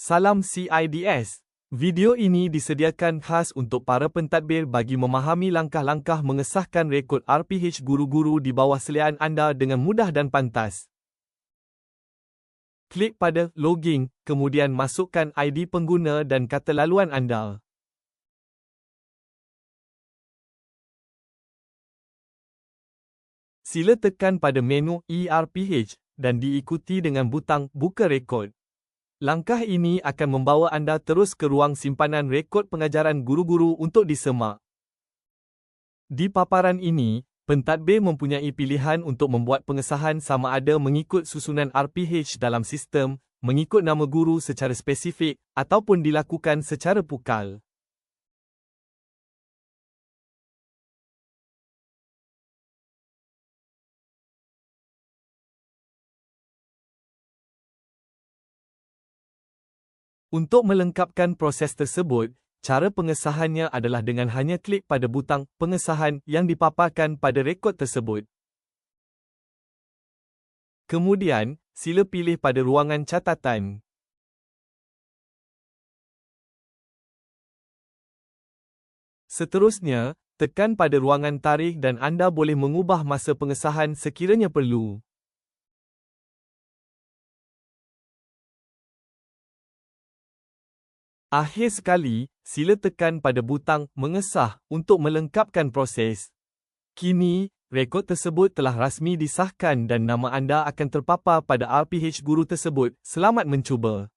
Salam CIDS. Video ini disediakan khas untuk para pentadbir bagi memahami langkah-langkah mengesahkan rekod RPH guru-guru di bawah seliaan anda dengan mudah dan pantas. Klik pada Login, kemudian masukkan ID pengguna dan kata laluan anda. Sila tekan pada menu ERPH dan diikuti dengan butang Buka Rekod. Langkah ini akan membawa anda terus ke ruang simpanan rekod pengajaran guru-guru untuk disemak. Di paparan ini, pentadbir mempunyai pilihan untuk membuat pengesahan sama ada mengikut susunan RPH dalam sistem, mengikut nama guru secara spesifik, ataupun dilakukan secara pukal. Untuk melengkapkan proses tersebut, cara pengesahannya adalah dengan hanya klik pada butang pengesahan yang dipaparkan pada rekod tersebut. Kemudian, sila pilih pada ruangan catatan. Seterusnya, tekan pada ruangan tarikh dan anda boleh mengubah masa pengesahan sekiranya perlu. Akhir sekali, sila tekan pada butang mengesah untuk melengkapkan proses. Kini, rekod tersebut telah rasmi disahkan dan nama anda akan terpapar pada RPH guru tersebut. Selamat mencuba.